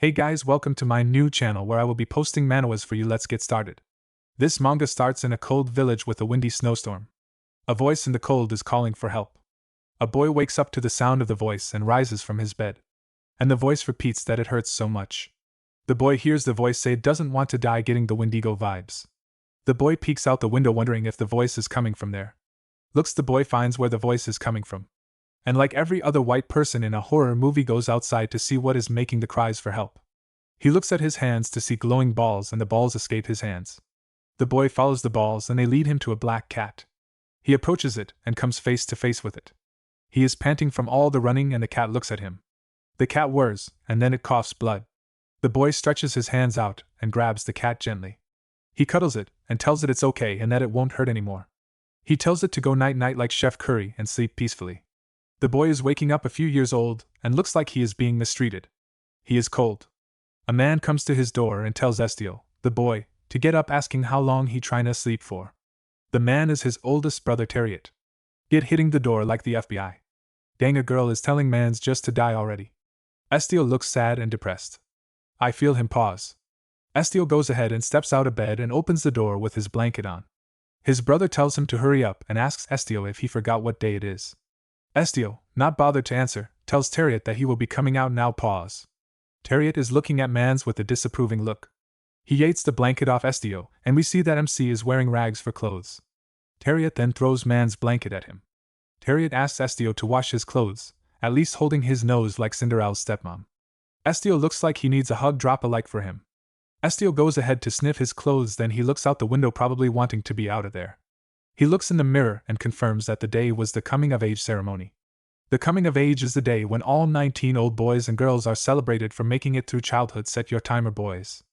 Hey guys, welcome to my new channel where I will be posting manhwas for you. Let's get started. This manga starts in a cold village with a windy snowstorm. A voice in the cold is calling for help. A boy wakes up to the sound of the voice and rises from his bed. And the voice repeats that it hurts so much. The boy hears the voice say it doesn't want to die, getting the Wendigo vibes. The boy peeks out the window wondering if the voice is coming from there. The boy finds where the voice is coming from. And like every other white person in a horror movie, goes outside to see what is making the cries for help. He looks at his hands to see glowing balls, and the balls escape his hands. The boy follows the balls and they lead him to a black cat. He approaches it and comes face to face with it. He is panting from all the running and the cat looks at him. The cat whirs, and then it coughs blood. The boy stretches his hands out and grabs the cat gently. He cuddles it and tells it it's okay and that it won't hurt anymore. He tells it to go night-night like Chef Curry and sleep peacefully. The boy is waking up a few years old and looks like he is being mistreated. He is cold. A man comes to his door and tells Estiel, the boy, to get up, asking how long he trying to sleep for. The man is his oldest brother Terriot. Get hitting the door like the FBI. Dang, a girl is telling mans just to die already. Estiel looks sad and depressed. I feel him pause. Estiel goes ahead and steps out of bed and opens the door with his blanket on. His brother tells him to hurry up and asks Estiel if he forgot what day it is. Estiel, not bothered to answer, tells Terriot that he will be coming out now. Pause. Terriot is looking at Mans with a disapproving look. He yates the blanket off Estiel, and we see that MC is wearing rags for clothes. Terriot then throws Mans' blanket at him. Terriot asks Estiel to wash his clothes, at least holding his nose like Cinderella's stepmom. Estiel looks like he needs a hug drop-alike for him. Estiel goes ahead to sniff his clothes, then he looks out the window, probably wanting to be out of there. He looks in the mirror and confirms that the day was the coming-of-age ceremony. The coming of age is the day when all 19 old boys and girls are celebrated for making it through childhood. Set your timer, boys.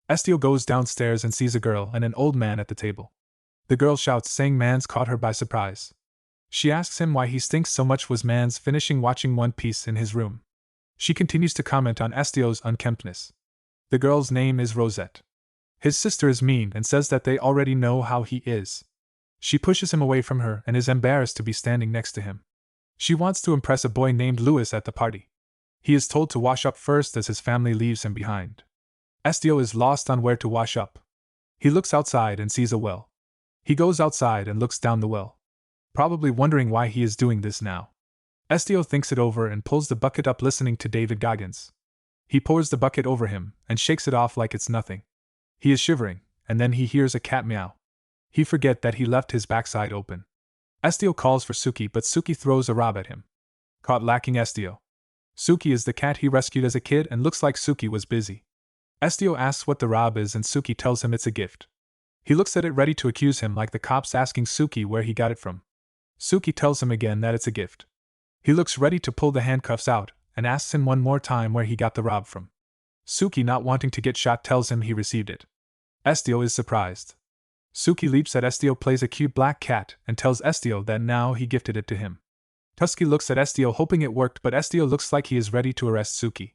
Estiel goes downstairs and sees a girl and an old man at the table. The girl shouts, saying Mans caught her by surprise. She asks him why he stinks so much. Was Mans finishing watching One Piece in his room? She continues to comment on Estiel's unkemptness. The girl's name is Rosette. His sister is mean and says that they already know how he is. She pushes him away from her and is embarrassed to be standing next to him. She wants to impress a boy named Louis at the party. He is told to wash up first as his family leaves him behind. Estiel is lost on where to wash up. He looks outside and sees a well. He goes outside and looks down the well, probably wondering why he is doing this now. Estiel thinks it over and pulls the bucket up, listening to David Goggins. He pours the bucket over him and shakes it off like it's nothing. He is shivering, and then he hears a cat meow. He forget that he left his backside open. Estiel calls for Suki, but Suki throws a rob at him. Caught lacking Estiel. Suki is the cat he rescued as a kid and looks like Suki was busy. Estiel asks what the rob is and Suki tells him it's a gift. He looks at it ready to accuse him, like the cops asking Suki where he got it from. Suki tells him again that it's a gift. He looks ready to pull the handcuffs out and asks him one more time where he got the rob from. Suki, not wanting to get shot, tells him he received it. Estiel is surprised. Suki leaps at Estiel, plays a cute black cat, and tells Estiel that now he gifted it to him. Tusky looks at Estiel hoping it worked, but Estiel looks like he is ready to arrest Suki.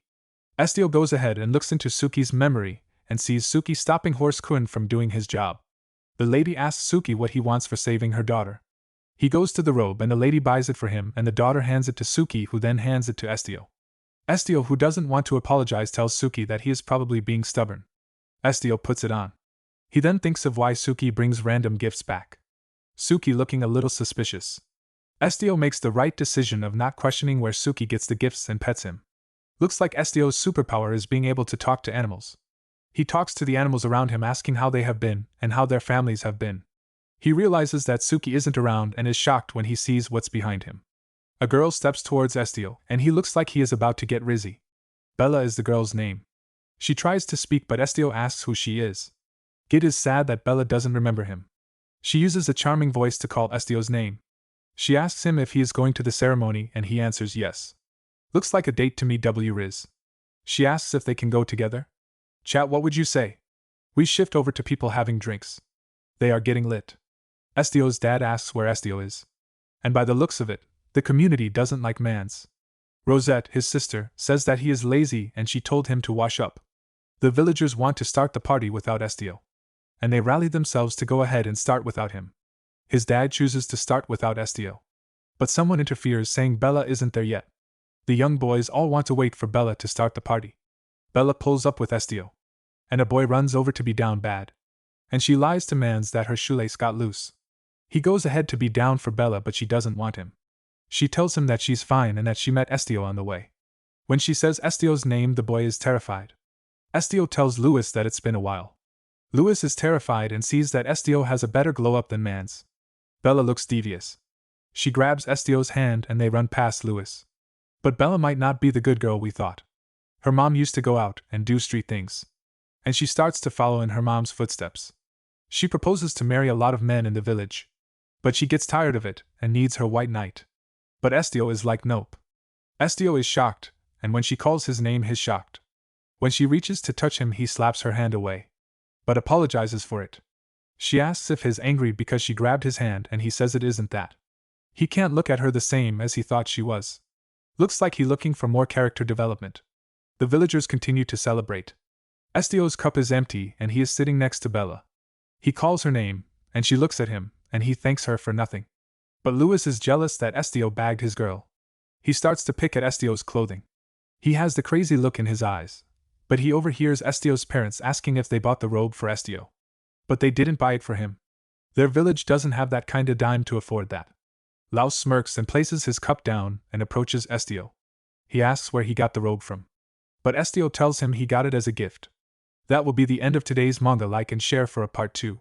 Estiel goes ahead and looks into Suki's memory and sees Suki stopping Horse Kun from doing his job. The lady asks Suki what he wants for saving her daughter. He goes to the robe and the lady buys it for him, and the daughter hands it to Suki, who then hands it to Estiel. Estiel, who doesn't want to apologize, tells Suki that he is probably being stubborn. Estiel puts it on. He then thinks of why Suki brings random gifts back. Suki looking a little suspicious. Estiel makes the right decision of not questioning where Suki gets the gifts and pets him. Looks like Estiel's superpower is being able to talk to animals. He talks to the animals around him, asking how they have been and how their families have been. He realizes that Suki isn't around and is shocked when he sees what's behind him. A girl steps towards Estiel and he looks like he is about to get rizzy. Bella is the girl's name. She tries to speak, but Estiel asks who she is. Gid is sad that Bella doesn't remember him. She uses a charming voice to call Estiel's name. She asks him if he is going to the ceremony and he answers yes. Looks like a date to me, Riz. She asks if they can go together. Chat, what would you say? We shift over to people having drinks. They are getting lit. Estiel's dad asks where Estiel is. And by the looks of it, the community doesn't like Mans. Rosette, his sister, says that he is lazy and she told him to wash up. The villagers want to start the party without Estiel, and they rally themselves to go ahead and start without him. His dad chooses to start without Estiel, but someone interferes, saying Bella isn't there yet. The young boys all want to wait for Bella to start the party. Bella pulls up with Estio. And a boy runs over to be down bad. And she lies to Mans that her shoelace got loose. He goes ahead to be down for Bella, but she doesn't want him. She tells him that she's fine and that she met Estio on the way. When she says Estio's name, the boy is terrified. Estio tells Louis that it's been a while. Louis is terrified and sees that Estio has a better glow-up than Mans. Bella looks devious. She grabs Estio's hand and they run past Louis. But Bella might not be the good girl we thought. Her mom used to go out and do street things. And she starts to follow in her mom's footsteps. She proposes to marry a lot of men in the village. But she gets tired of it and needs her white knight. But Estio is like nope. Estio is shocked, and when she calls his name he's shocked. When she reaches to touch him he slaps her hand away. But apologizes for it. She asks if he's angry because she grabbed his hand and he says it isn't that. He can't look at her the same as he thought she was. Looks like he's looking for more character development. The villagers continue to celebrate. Estio's cup is empty and he is sitting next to Bella. He calls her name, and she looks at him, and he thanks her for nothing. But Louis is jealous that Estio bagged his girl. He starts to pick at Estio's clothing. He has the crazy look in his eyes. But he overhears Estio's parents asking if they bought the robe for Estio. But they didn't buy it for him. Their village doesn't have that kind of dime to afford that. Laos smirks and places his cup down and approaches Estio. He asks where he got the robe from. But Estio tells him he got it as a gift. That will be the end of today's manga. Like and share for a part 2.